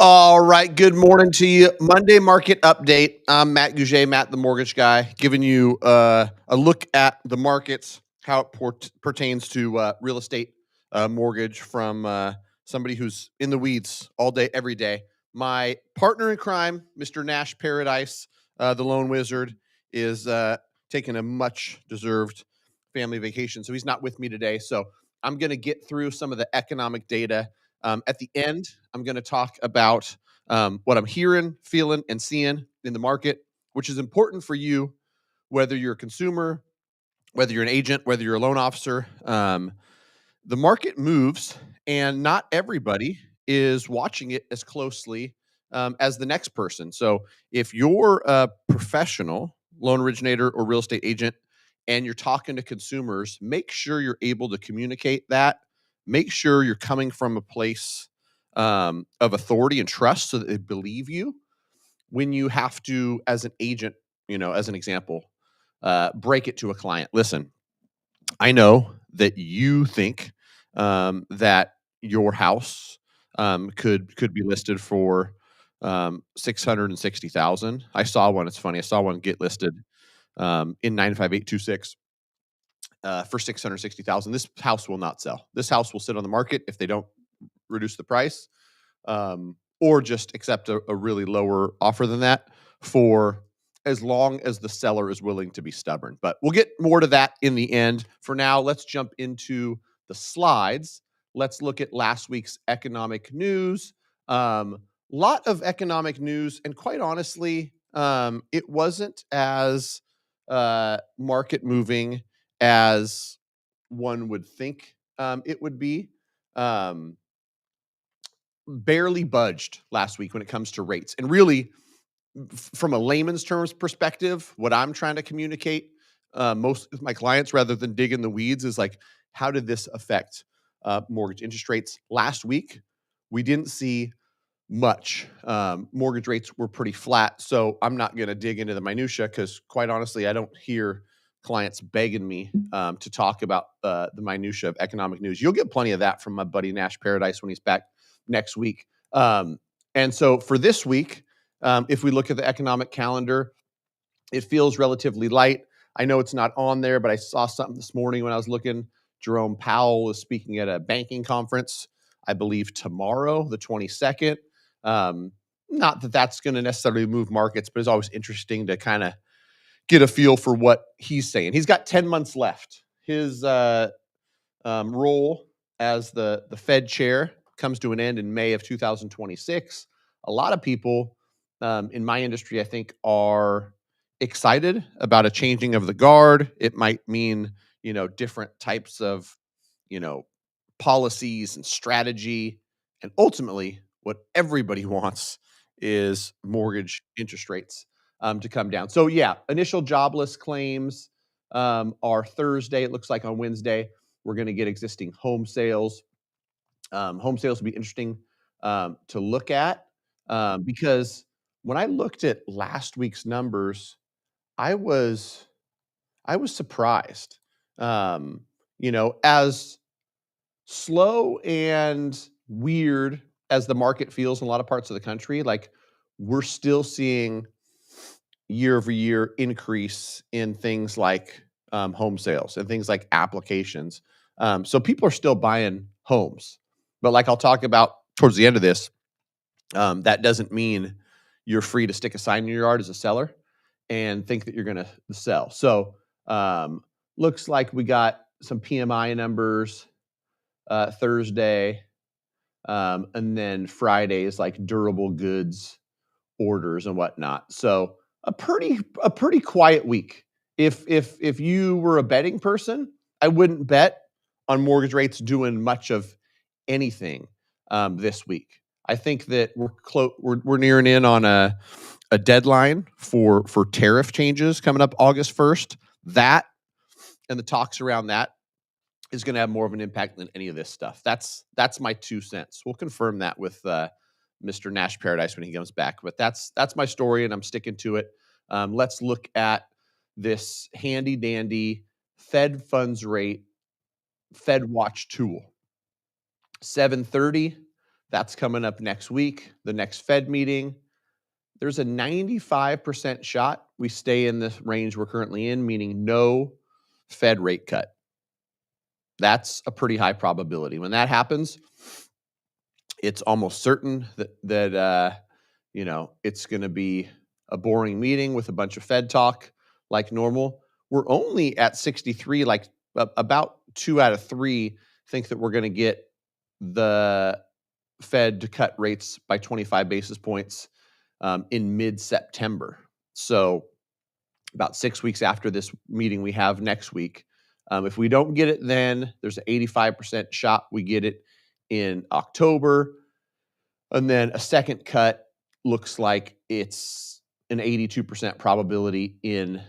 All right. Good morning to you. Monday market update. I'm Matt Gougé, Matt the mortgage guy, giving you a look at the markets, how it pertains to real estate mortgage from somebody who's in the weeds all day, every day. My partner in crime, Mr. Nash Paradise, the lone wizard, is taking a much deserved family vacation. So he's not with me today. So I'm going to get through some of the economic data. At the end, I'm going to talk about what I'm hearing, feeling, and seeing in the market, which is important for you, whether you're a consumer, whether you're an agent, whether you're a loan officer. The market moves, and not everybody is watching it as closely as the next person. So if you're a professional loan originator or real estate agent and you're talking to consumers, make sure you're able to communicate that. Make sure you're coming from a place of authority and trust so that they believe you when you have to, as an agent, as an example, break it to a client. Listen, I know that you think that your house could be listed for 660,000. I saw one. It's funny. I saw one get listed in 95826 for 660,000. This house will not sell. This house will sit on the market if they don't reduce the price, or just accept a really lower offer than that for as long as the seller is willing to be stubborn. But we'll get more to that in the end. For now, let's jump into the slides. Let's look at last week's economic news. Lot of economic news, and quite honestly, it wasn't as market moving as one would think it would be. Barely budged last week when it comes to rates. And really, from a layman's terms perspective, what I'm trying to communicate most with my clients, rather than dig in the weeds, is like, how did this affect mortgage interest rates? Last week, we didn't see much. Mortgage rates were pretty flat. So I'm not going to dig into the minutia because, quite honestly, I don't hear clients begging me to talk about the minutia of economic news. You'll get plenty of that from my buddy Nash Paradise when he's back next week. And so for this week, if we look at the economic calendar, it feels relatively light. I know it's not on there, but I saw something this morning when I was looking. Jerome Powell is speaking at a banking conference, I believe tomorrow, the 22nd. Not that that's going to necessarily move markets, but it's always interesting to kind of get a feel for what he's saying. He's got 10 months left. His role as the Fed chair comes to an end in May of 2026. A lot of people in my industry, I think, are excited about a changing of the guard. It might mean, different types of, policies and strategy. And ultimately, what everybody wants is mortgage interest rates to come down. So yeah, initial jobless claims are Thursday. It looks like on Wednesday, we're going to get existing home sales. Home sales will be interesting to look at because when I looked at last week's numbers, I was surprised. As slow and weird as the market feels in a lot of parts of the country, like, we're still seeing year-over-year increase in things like home sales and things like applications. So people are still buying homes. But like I'll talk about towards the end of this, that doesn't mean you're free to stick a sign in your yard as a seller and think that you're going to sell. So looks like we got some PMI numbers Thursday, and then Friday is like durable goods orders and whatnot. So a pretty quiet week. If you were a betting person, I wouldn't bet on mortgage rates doing much of anything this week. I think that we're nearing in on a deadline for tariff changes coming up August 1st. That and the talks around that is going to have more of an impact than any of this stuff. That's my 2 cents. We'll confirm that with Mr. Nash Paradise when he comes back. But that's my story, and I'm sticking to it. Let's look at this handy dandy Fed funds rate Fed watch tool. 7:30. That's coming up next week. The next Fed meeting. There's a 95% shot we stay in the range we're currently in, meaning no Fed rate cut. That's a pretty high probability. When that happens, it's almost certain that it's going to be a boring meeting with a bunch of Fed talk like normal. We're only at 63, like about 2 out of 3 think that we're going to get the Fed to cut rates by 25 basis points in mid-September. So about 6 weeks after this meeting we have next week. If we don't get it then, there's an 85% shot we get it in October. And then a second cut looks like it's an 82% probability in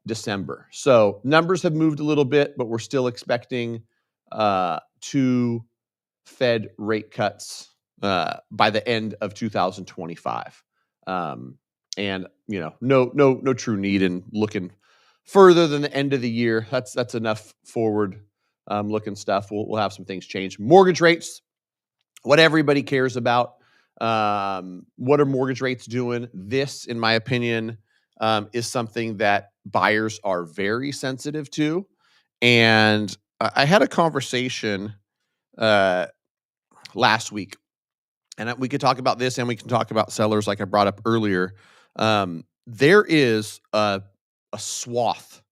December. So numbers have moved a little bit, but we're still expecting 2 Fed rate cuts by the end of 2025. And no true need in looking further than the end of the year. That's enough forward looking stuff. We'll have some things change. Mortgage rates, what everybody cares about. What are mortgage rates doing? This, in my opinion, is something that buyers are very sensitive to. And I had a conversation last week, and we could talk about this, and we can talk about sellers like I brought up earlier. There is a swath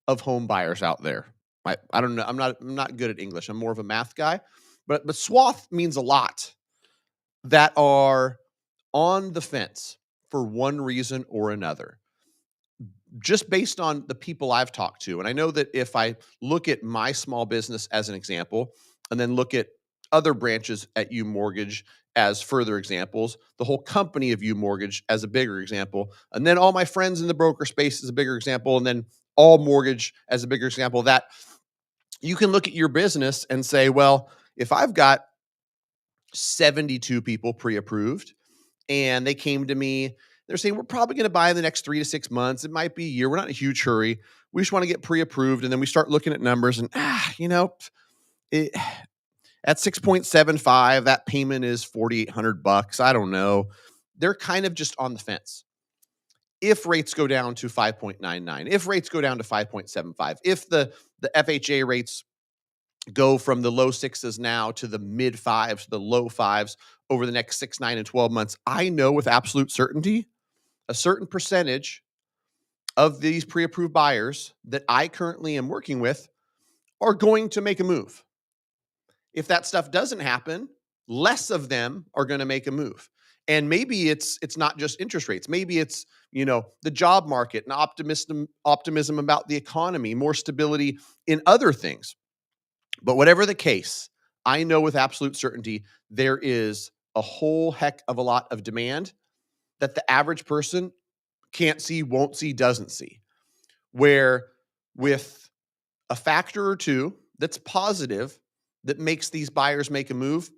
of home buyers out there. I don't know. I'm not good at English. I'm more of a math guy, but swath means a lot, that are on the fence for one reason or another, just based on the people I've talked to. And I know that if I look at my small business as an example, and then look at other branches at UMortgage as further examples, the whole company of UMortgage as a bigger example, and then all my friends in the broker space as a bigger example, and then all mortgage as a bigger example, that you can look at your business and say, well, if I've got 72 people pre-approved and they came to me, they're saying, we're probably going to buy in the next 3 to 6 months. It might be a year. We're not in a huge hurry. We just want to get pre-approved. And then we start looking at numbers and, at 6.75, that payment is $4,800. I don't know. They're kind of just on the fence. If rates go down to 5.99, if rates go down to 5.75, if the FHA rates go from the low 6s now to the mid 5s, the low 5s over the next 6, 9, and 12 months, I know with absolute certainty a certain percentage of these pre-approved buyers that I currently am working with are going to make a move. If that stuff doesn't happen, less of them are going to make a move. And maybe it's not just interest rates. Maybe it's, the job market and optimism about the economy, more stability in other things. But whatever the case, I know with absolute certainty there is a whole heck of a lot of demand that the average person can't see, won't see, doesn't see. Where with a factor or two that's positive, that makes these buyers make a move,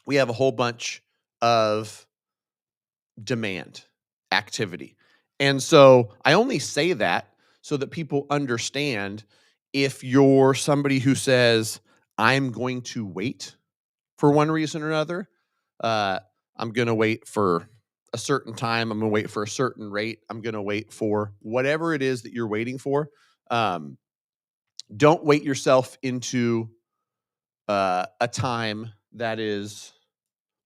we have a whole bunch of demand activity. And so I only say that so that people understand, if you're somebody who says, I'm going to wait for one reason or another, I'm going to wait for a certain time. I'm going to wait for a certain rate. I'm going to wait for whatever it is that you're waiting for. Don't wait yourself into a time that is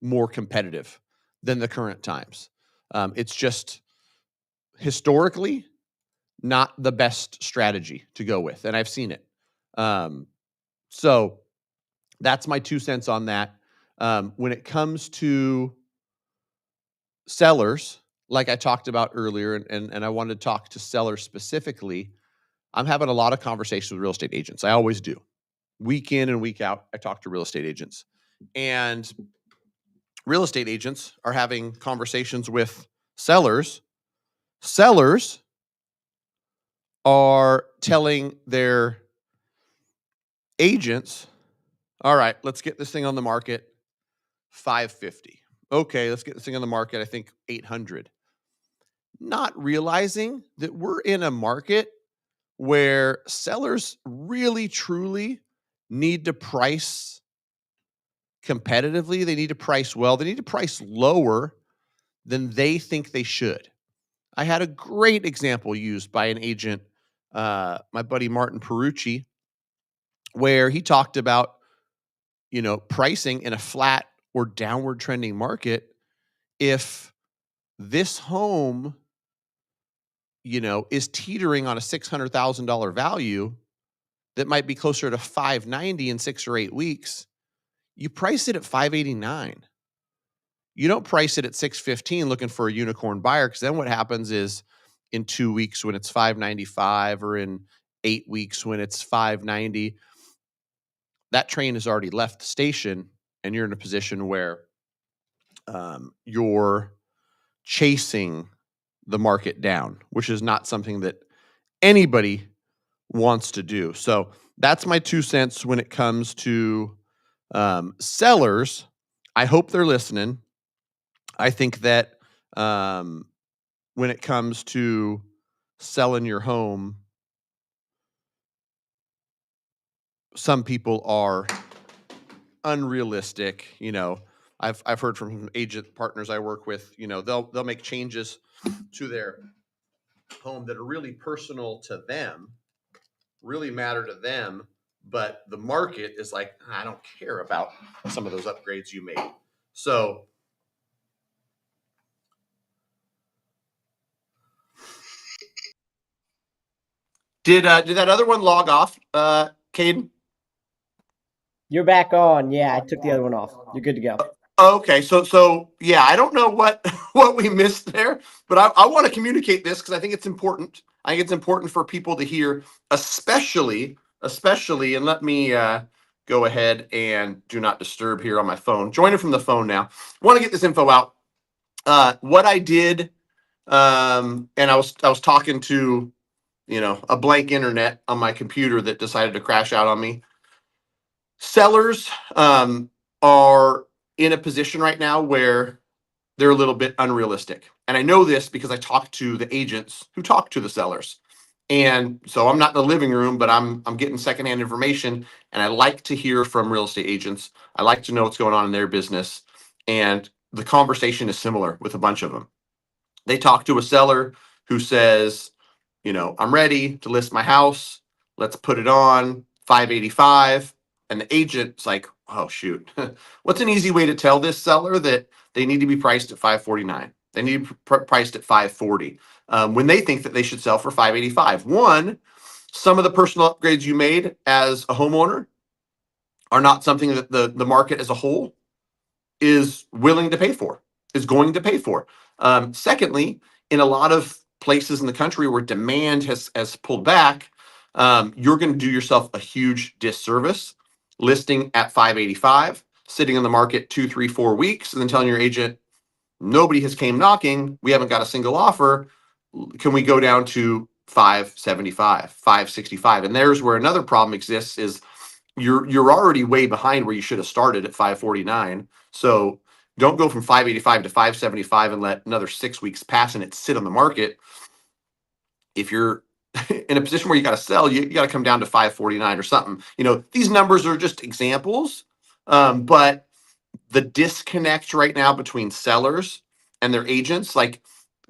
more competitive than the current times. It's just historically not the best strategy to go with, and I've seen it. So that's my 2 cents on that. When it comes to sellers, like I talked about earlier, and I wanted to talk to sellers specifically, I'm having a lot of conversations with real estate agents. I always do. Week in and week out, I talk to real estate agents. And real estate agents are having conversations with sellers. Sellers are telling their agents, all right, let's get this thing on the market, 550. Okay, let's get this thing on the market, I think 800. Not realizing that we're in a market where sellers really truly need to price competitively. They need to price well. They need to price lower than they think they should. I had a great example used by an agent, my buddy Martin Perucci, where he talked about, pricing in a flat or downward trending market. If this home, is teetering on a $600,000 value that might be closer to 590 in 6 or 8 weeks, you price it at 589. You don't price it at 615 looking for a unicorn buyer, because then what happens is in 2 weeks when it's 595 or in 8 weeks when it's 590, that train has already left the station and you're in a position where you're chasing the market down, which is not something that anybody wants to do. So that's my 2 cents when it comes to sellers. I hope they're listening. I think that when it comes to selling your home, some people are unrealistic. I've heard from agent partners I work with. They'll make changes to their home that are really personal to them, really matter to them, but the market is like, I don't care about some of those upgrades you made. So did that other one log off, Caden? You're back on. Yeah, I took the other one off. You're good to go. Okay, so yeah, I don't know what what we missed there, but I want to communicate this because I think it's important. I think it's important for people to hear, especially, and let me go ahead and do not disturb here on my phone. Joining from the phone now. Want to get this info out. What I did, and I was talking to a blank internet on my computer that decided to crash out on me. Sellers are in a position right now where they're a little bit unrealistic. And I know this because I talked to the agents who talk to the sellers. And so I'm not in the living room, but I'm getting secondhand information, and I like to hear from real estate agents. I like to know what's going on in their business. And the conversation is similar with a bunch of them. They talk to a seller who says, I'm ready to list my house. Let's put it on 585. And the agent's like, oh, shoot. What's an easy way to tell this seller that they need to be priced at 549? They need to be priced at 540 when they think that they should sell for 585. One, some of the personal upgrades you made as a homeowner are not something that the market as a whole is willing to pay for, is going to pay for. Secondly, in a lot of places in the country where demand has pulled back, you're going to do yourself a huge disservice listing at 585, sitting on the market 2, 3, 4 weeks, and then telling your agent, nobody has came knocking, we haven't got a single offer. Can we go down to 575, 565? And there's where another problem exists is you're already way behind where you should have started at 549. So don't go from 585 to 575 and let another 6 weeks pass and it sit on the market. If you're in a position where you got to sell, you got to come down to 549 or something. These numbers are just examples, but the disconnect right now between sellers and their agents, like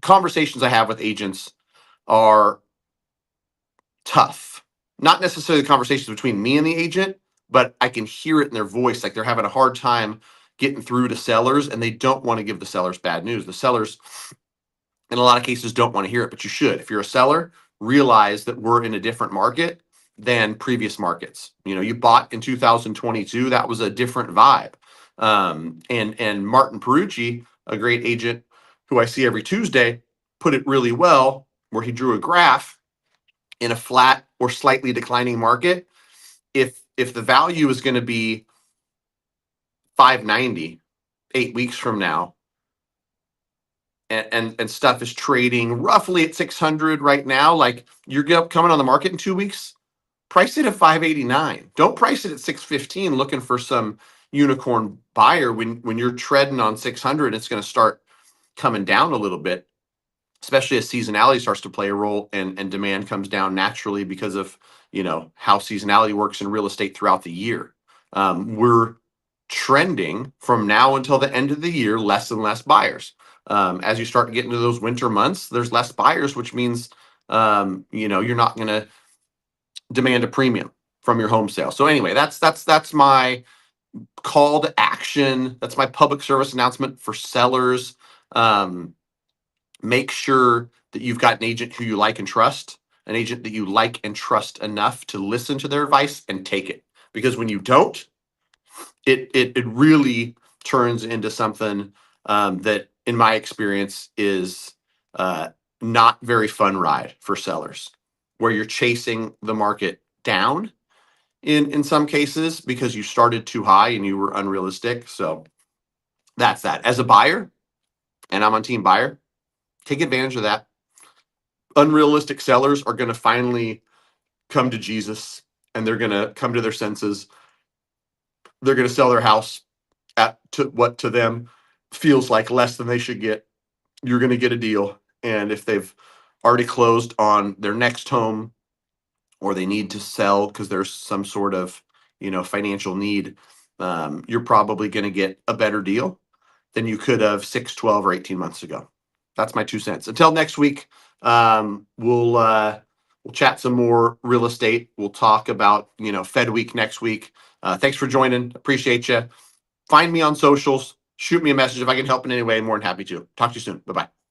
conversations I have with agents are tough. Not necessarily the conversations between me and the agent, but I can hear it in their voice. Like they're having a hard time getting through to sellers, and they don't want to give the sellers bad news. The sellers, in a lot of cases, don't want to hear it, but you should. If you're a seller, realize that we're in a different market than previous markets. You know, you bought in 2022, that was a different vibe. And Martin Perucci, a great agent who I see every Tuesday, put it really well, where he drew a graph in a flat or slightly declining market. If the value is going to be 590 8 weeks from now, and stuff is trading roughly at 600 right now, like you're coming on the market in 2 weeks, price it at 589. Don't price it at 615 looking for some unicorn buyer. When you're treading on 600, it's going to start coming down a little bit, especially as seasonality starts to play a role, and demand comes down naturally because of, you know, how seasonality works in real estate throughout the year. We're trending from now until the end of the year, less and less buyers. As you start to get into those winter months, there's less buyers, which means, you know, you're not going to demand a premium from your home sale. So anyway, that's my call to action. That's my public service announcement for sellers. Make sure that you've got an agent who you like and trust, an agent that you like and trust enough to listen to their advice and take it. Because when you don't, it really turns into something that, in my experience, is not very fun ride for sellers, where you're chasing the market down in some cases because you started too high and you were unrealistic. So that's that. As a buyer, and I'm on team buyer, take advantage of that. Unrealistic sellers are going to finally come to Jesus, and they're going to come to their senses. They're going to sell their house at what to them feels like less than they should get. You're going to get a deal. And if they've already closed on their next home, or they need to sell because there's some sort of, you know, financial need, you're probably going to get a better deal than you could have 6, 12, or 18 months ago. That's my 2 cents. Until next week, we'll chat some more real estate. We'll talk about, you know, Fed week next week. Thanks for joining. Appreciate you. Find me on socials. Shoot me a message if I can help in any way. I'm more than happy to. Talk to you soon. Bye-bye.